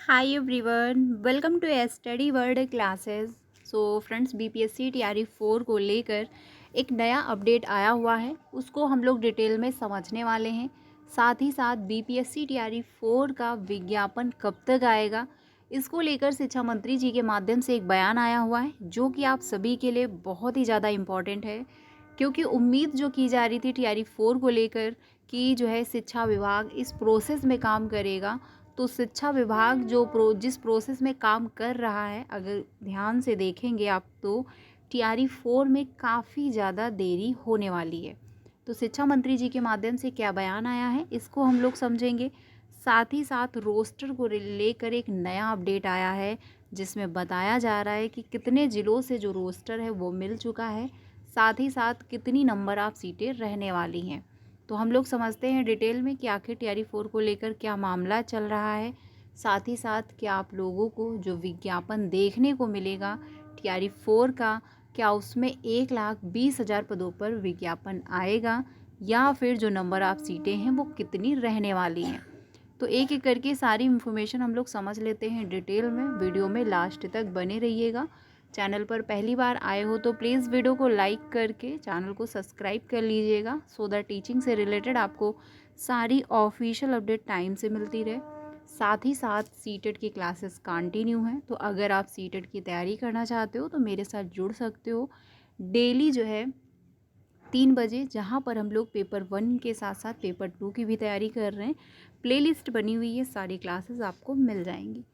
Hi everyone, welcome to a study world classes. So friends, BPSC TRE 4 को लेकर एक नया अपडेट आया हुआ है, उसको हम लोग डिटेल में समझने वाले हैं। साथ ही साथ बीपीएससी टीआरई 4 का विज्ञापन कब तक आएगा, इसको लेकर शिक्षा मंत्री जी के माध्यम से एक बयान आया हुआ है, जो कि आप सभी के लिए बहुत ही ज़्यादा इम्पॉर्टेंट है। क्योंकि उम्मीद जो की जा रही थी टीआरई 4 को लेकर कि जो है शिक्षा विभाग इस प्रोसेस में काम करेगा, तो शिक्षा विभाग जिस प्रोसेस में काम कर रहा है, अगर ध्यान से देखेंगे आप तो टीआरई 4 में काफ़ी ज़्यादा देरी होने वाली है। तो शिक्षा मंत्री जी के माध्यम से क्या बयान आया है, इसको हम लोग समझेंगे। साथ ही साथ रोस्टर को लेकर एक नया अपडेट आया है, जिसमें बताया जा रहा है कि कितने ज़िलों से जो रोस्टर है वो मिल चुका है, साथ ही साथ कितनी नंबर ऑफ सीटें रहने वाली हैं। तो हम लोग समझते हैं डिटेल में कि आखिर टीआरई 4 को लेकर क्या मामला चल रहा है। साथ ही साथ क्या आप लोगों को जो विज्ञापन देखने को मिलेगा टीआरई 4 का, क्या उसमें 1,20,000 पदों पर विज्ञापन आएगा, या फिर जो नंबर ऑफ सीटें हैं वो कितनी रहने वाली हैं। तो एक एक करके सारी इन्फॉर्मेशन हम लोग समझ लेते हैं डिटेल में। वीडियो में लास्ट तक बने रहिएगा। चैनल पर पहली बार आए हो तो प्लीज़ वीडियो को लाइक करके चैनल को सब्सक्राइब कर लीजिएगा, सो दैट टीचिंग से रिलेटेड आपको सारी ऑफिशियल अपडेट टाइम से मिलती रहे। साथ ही साथ सीटेट की क्लासेस कंटिन्यू हैं, तो अगर आप सीटेट की तैयारी करना चाहते हो तो मेरे साथ जुड़ सकते हो। डेली जो है 3 बजे, जहाँ पर हम लोग पेपर 1 के साथ साथ पेपर 2 की भी तैयारी कर रहे हैं। प्लेलिस्ट बनी हुई है, सारी क्लासेस आपको मिल जाएंगी।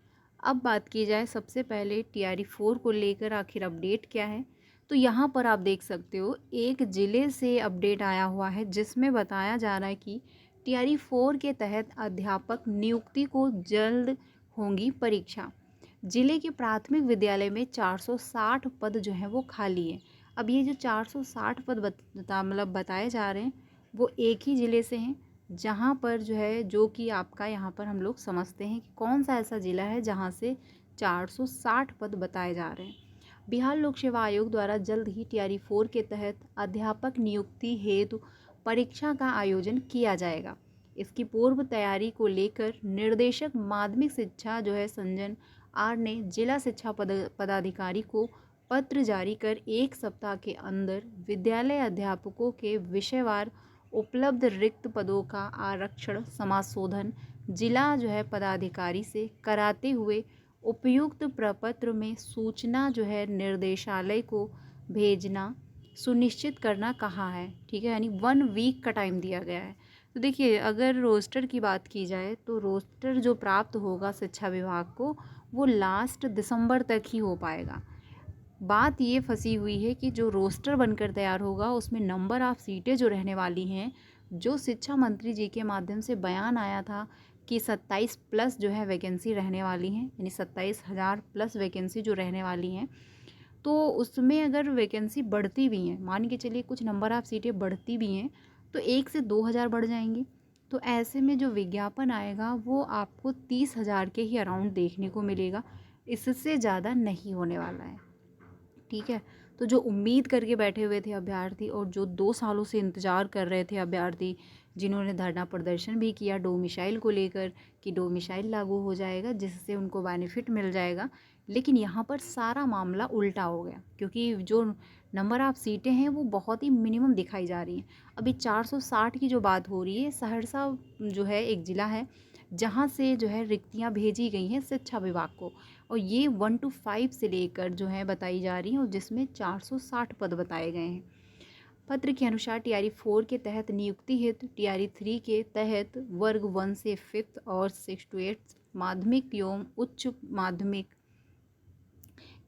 अब बात की जाए सबसे पहले टीआरई 4 को लेकर आखिर अपडेट क्या है, तो यहाँ पर आप देख सकते हो एक ज़िले से अपडेट आया हुआ है, जिसमें बताया जा रहा है कि टीआरई 4 के तहत अध्यापक नियुक्ति को जल्द होंगी परीक्षा। ज़िले के प्राथमिक विद्यालय में 460 पद जो हैं वो खाली हैं। अब ये जो 460 पद बताए जा रहे हैं, वो एक ही ज़िले से हैं, जहाँ पर जो है, जो कि आपका यहाँ पर हम लोग समझते हैं कि कौन सा ऐसा ज़िला है जहाँ से 460 पद बताए जा रहे हैं। बिहार लोक सेवा आयोग द्वारा जल्द ही टीआरई 4 के तहत अध्यापक नियुक्ति हेतु परीक्षा का आयोजन किया जाएगा। इसकी पूर्व तैयारी को लेकर निर्देशक माध्यमिक शिक्षा जो है संजन आर ने जिला शिक्षा पदाधिकारी को पत्र जारी कर 1 सप्ताह के अंदर विद्यालय अध्यापकों के विषयवार उपलब्ध रिक्त पदों का आरक्षण समाशोधन जिला जो है पदाधिकारी से कराते हुए उपयुक्त प्रपत्र में सूचना जो है निर्देशालय को भेजना सुनिश्चित करना कहा है। ठीक है, यानी 1 वीक का टाइम दिया गया है। तो देखिए, अगर रोस्टर की बात की जाए तो रोस्टर जो प्राप्त होगा शिक्षा विभाग को, वो लास्ट दिसंबर तक ही हो पाएगा। बात ये फंसी हुई है कि जो रोस्टर बनकर तैयार होगा उसमें नंबर ऑफ़ सीटें जो रहने वाली हैं, जो शिक्षा मंत्री जी के माध्यम से बयान आया था कि 27 प्लस जो है वैकेंसी रहने वाली हैं, यानी 27,000 प्लस वैकेंसी जो रहने वाली हैं। तो उसमें अगर वैकेंसी बढ़ती भी हैं, मान के चलिए कुछ नंबर ऑफ़ सीटें बढ़ती भी हैं, तो 1 से 2,000 बढ़ जाएंगी। तो ऐसे में जो विज्ञापन आएगा वो आपको 30,000 के ही अराउंड देखने को मिलेगा, इससे ज़्यादा नहीं होने वाला है। ठीक है, तो जो उम्मीद करके बैठे हुए थे अभ्यर्थी, और जो 2 सालों से इंतज़ार कर रहे थे अभ्यर्थी, जिन्होंने धरना प्रदर्शन भी किया डोमिसाइल को लेकर कि डोमिसाइल लागू हो जाएगा जिससे उनको बेनिफिट मिल जाएगा, लेकिन यहाँ पर सारा मामला उल्टा हो गया, क्योंकि जो नंबर ऑफ़ सीटें हैं वो बहुत ही मिनिमम दिखाई जा रही हैं। अभी 460 की जो बात हो रही है, सहरसा जो है एक ज़िला है जहाँ से जो है रिक्तियाँ भेजी गई हैं शिक्षा विभाग को, और ये 1 to 5 से लेकर जो है बताई जा रही हैं, और जिसमें 460 पद बताए गए हैं। पत्र के अनुसार टीआरई 4 के तहत नियुक्ति हेतु टीआरई 3 के तहत वर्ग 1 से 5th और 6 to 8 माध्यमिक एवं उच्च माध्यमिक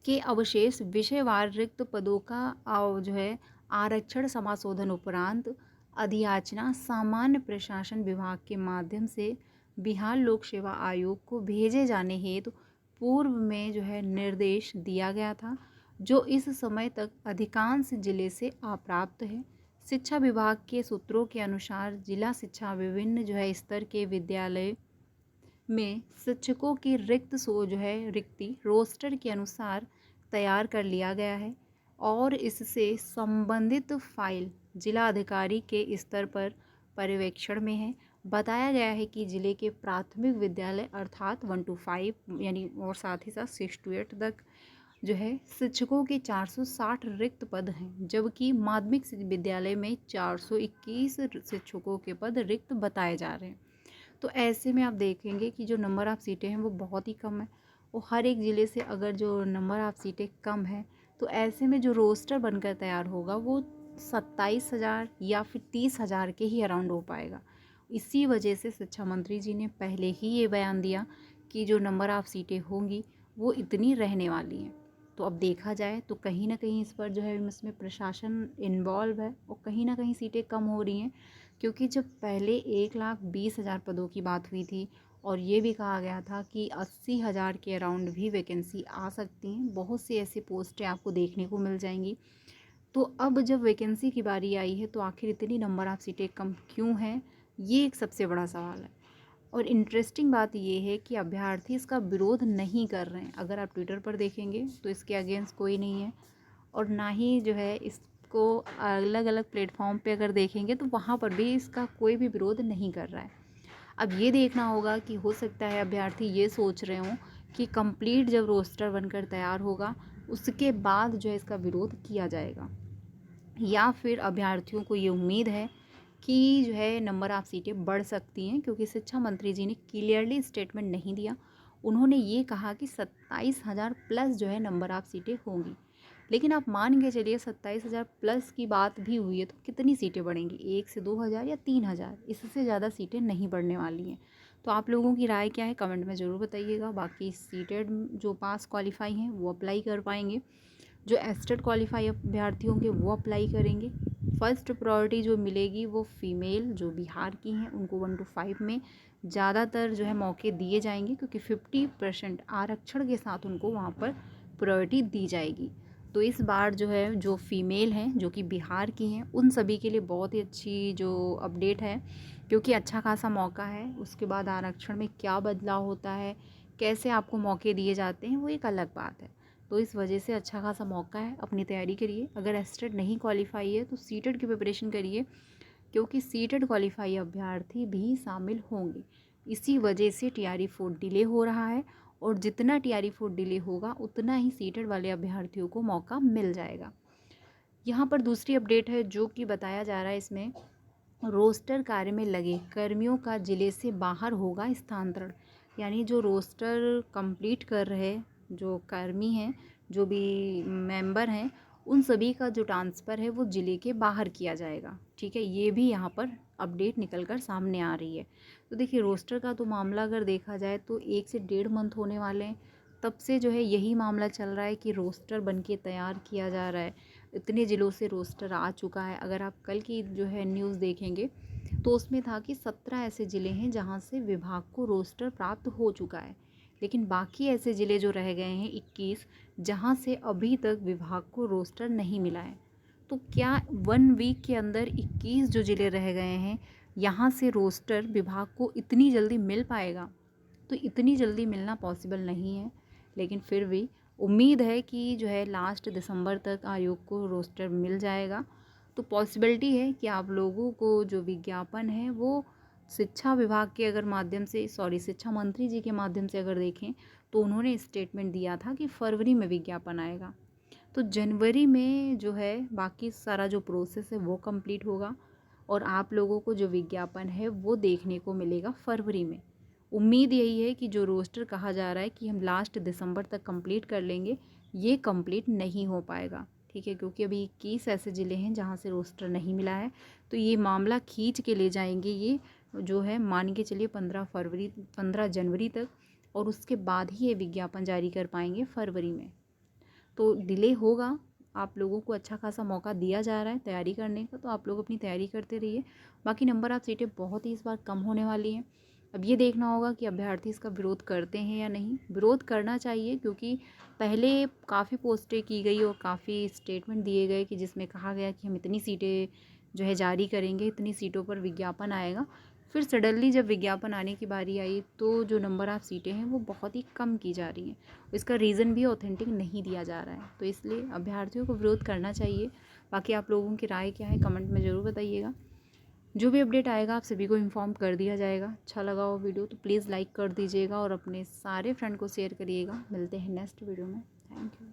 के अवशेष विषयवार रिक्त पदों का जो है आरक्षण समाशोधन उपरांत अधियाचना सामान्य प्रशासन विभाग के माध्यम से बिहार लोक सेवा आयोग को भेजे जाने हेतु पूर्व में जो है निर्देश दिया गया था, जो इस समय तक अधिकांश जिले से अप्राप्त है। शिक्षा विभाग के सूत्रों के अनुसार जिला शिक्षा विभिन्न जो है स्तर के विद्यालय में शिक्षकों की रिक्ति रोस्टर के अनुसार तैयार कर लिया गया है, और इससे संबंधित फाइल जिला अधिकारी के स्तर पर पर्यवेक्षण में है, बताया गया है कि ज़िले के प्राथमिक विद्यालय अर्थात 1 to 5 यानी और साथ ही साथ 6 to 8 तक जो है शिक्षकों के 460 रिक्त पद हैं, जबकि माध्यमिक विद्यालय में 421 शिक्षकों के पद रिक्त बताए जा रहे हैं। तो ऐसे में आप देखेंगे कि जो नंबर ऑफ़ सीटें हैं वो बहुत ही कम है। और हर एक ज़िले से अगर जो नंबर ऑफ़ सीटें कम है तो ऐसे में जो रोस्टर बनकर तैयार होगा वो 27,000 या फिर 30,000 के ही अराउंड हो पाएगा। इसी वजह से शिक्षा मंत्री जी ने पहले ही ये बयान दिया कि जो नंबर ऑफ़ सीटें होंगी वो इतनी रहने वाली हैं। तो अब देखा जाए तो कहीं ना कहीं इस पर जो है इसमें प्रशासन इन्वॉल्व है और कहीं ना कहीं सीटें कम हो रही हैं, क्योंकि जब पहले 1,20,000 पदों की बात हुई थी और ये भी कहा गया था कि 80,000 के अराउंड भी वैकेंसी आ सकती हैं, बहुत सी ऐसी पोस्टें आपको देखने को मिल जाएंगी। तो अब जब वैकेंसी की बारी आई है तो आखिर इतनी नंबर ऑफ़ सीटें कम क्यों हैं, ये एक सबसे बड़ा सवाल है। और इंटरेस्टिंग बात ये है कि अभ्यर्थी इसका विरोध नहीं कर रहे हैं। अगर आप ट्विटर पर देखेंगे तो इसके अगेंस्ट कोई नहीं है, और ना ही जो है इसको अलग अलग प्लेटफॉर्म पे अगर देखेंगे तो वहाँ पर भी इसका कोई भी विरोध नहीं कर रहा है। अब ये देखना होगा कि हो सकता है अभ्यर्थी ये सोच रहे हों कि कंप्लीट जब रोस्टर बनकर तैयार होगा उसके बाद जो है इसका विरोध किया जाएगा, या फिर अभ्यर्थियों को ये उम्मीद है कि जो है नंबर ऑफ़ सीटें बढ़ सकती हैं, क्योंकि शिक्षा मंत्री जी ने क्लियरली स्टेटमेंट नहीं दिया। उन्होंने ये कहा कि 27,000 प्लस जो है नंबर ऑफ़ सीटें होंगी, लेकिन आप मान के चलिए 27,000 प्लस की बात भी हुई है तो कितनी सीटें बढ़ेंगी, 1 से 2,000 या 3,000, इससे ज़्यादा सीटें नहीं बढ़ने वाली हैं। तो आप लोगों की राय क्या है कमेंट में ज़रूर बताइएगा। बाकी सीटेड जो पास क्वालिफाई हैं वो अप्लाई कर पाएंगे, जो एस्टेड क्वालिफाई अभ्यर्थी होंगे वो अप्लाई करेंगे। फर्स्ट प्रायोरिटी जो मिलेगी वो फीमेल जो बिहार की हैं उनको 1 to 5 में ज़्यादातर जो है मौके दिए जाएंगे, क्योंकि 50% आरक्षण के साथ उनको वहाँ पर प्रायोरिटी दी जाएगी। तो इस बार जो है जो फीमेल हैं जो कि बिहार की हैं उन सभी के लिए बहुत ही अच्छी जो अपडेट है, क्योंकि अच्छा खासा मौका है। उसके बाद आरक्षण में क्या बदलाव होता है, कैसे आपको मौके दिए जाते हैं, वो एक अलग बात है। तो इस वजह से अच्छा खासा मौका है, अपनी तैयारी करिए। अगर एस्टेड नहीं क्वालिफाई है तो सीटेड की प्रिपरेशन करिए, क्योंकि सीटेड क्वालिफाई अभ्यर्थी भी शामिल होंगे। इसी वजह से TRE-4 डिले हो रहा है, और जितना TRE-4 डिले होगा उतना ही सीटेड वाले अभ्यर्थियों को मौका मिल जाएगा। यहाँ पर दूसरी अपडेट है जो कि बताया जा रहा है इसमें रोस्टर कार्य में लगे कर्मियों का जिले से बाहर होगा स्थानांतरण। यानी जो रोस्टर कंप्लीट कर रहे जो कर्मी हैं, जो भी मेंबर हैं, उन सभी का जो ट्रांसफ़र है वो ज़िले के बाहर किया जाएगा। ठीक है, ये भी यहाँ पर अपडेट निकल कर सामने आ रही है। तो देखिए रोस्टर का तो मामला अगर देखा जाए तो 1 से 1.5 मंथ होने वाले हैं, तब से जो है यही मामला चल रहा है कि रोस्टर बन के तैयार किया जा रहा है। इतने ज़िलों से रोस्टर आ चुका है। अगर आप कल की जो है न्यूज़ देखेंगे तो उसमें था कि 17 ऐसे ज़िले हैं जहां से विभाग को रोस्टर प्राप्त हो चुका है, लेकिन बाकी ऐसे ज़िले जो रह गए हैं 21, जहां से अभी तक विभाग को रोस्टर नहीं मिला है। तो क्या 1 वीक के अंदर 21 जो ज़िले रह गए हैं यहाँ से रोस्टर विभाग को इतनी जल्दी मिल पाएगा? तो इतनी जल्दी मिलना पॉसिबल नहीं है, लेकिन फिर भी उम्मीद है कि जो है लास्ट दिसंबर तक आयोग को रोस्टर मिल जाएगा। तो पॉसिबिलिटी है कि आप लोगों को जो विज्ञापन है वो शिक्षा विभाग के अगर माध्यम से शिक्षा मंत्री जी के माध्यम से अगर देखें तो उन्होंने स्टेटमेंट दिया था कि फरवरी में विज्ञापन आएगा। तो जनवरी में जो है बाकी सारा जो प्रोसेस है वो कंप्लीट होगा, और आप लोगों को जो विज्ञापन है वो देखने को मिलेगा फरवरी में। उम्मीद यही है कि जो रोस्टर कहा जा रहा है कि हम लास्ट दिसंबर तक कंप्लीट कर लेंगे, ये कंप्लीट नहीं हो पाएगा। ठीक है, क्योंकि अभी 21 ऐसे ज़िले हैं जहाँ से रोस्टर नहीं मिला है। तो ये मामला खींच के ले जाएंगे, ये जो है मान के चलिए 15 जनवरी तक, और उसके बाद ही ये विज्ञापन जारी कर पाएंगे फरवरी में। तो डिले होगा, आप लोगों को अच्छा खासा मौका दिया जा रहा है तैयारी करने का, तो आप लोग अपनी तैयारी करते रहिए। बाकी नंबर ऑफ़ सीटें बहुत ही इस बार कम होने वाली हैं। अब ये देखना होगा कि अभ्यर्थी इसका विरोध करते हैं या नहीं। विरोध करना चाहिए, क्योंकि पहले काफ़ी पोस्टें की गई और काफ़ी स्टेटमेंट दिए गए कि जिसमें कहा गया कि हम इतनी सीटें जो है जारी करेंगे, इतनी सीटों पर विज्ञापन आएगा। फिर सडनली जब विज्ञापन आने की बारी आई तो जो नंबर ऑफ़ सीटें हैं वो बहुत ही कम की जा रही हैं। इसका रीज़न भी ऑथेंटिक नहीं दिया जा रहा है, तो इसलिए अभ्यर्थियों को विरोध करना चाहिए। बाकी आप लोगों की राय क्या है कमेंट में ज़रूर बताइएगा। जो भी अपडेट आएगा आप सभी को इन्फॉर्म कर दिया जाएगा। अच्छा लगा हो वीडियो तो प्लीज़ लाइक कर दीजिएगा और अपने सारे फ्रेंड को शेयर करिएगा। मिलते हैं नेक्स्ट वीडियो में। Thank you.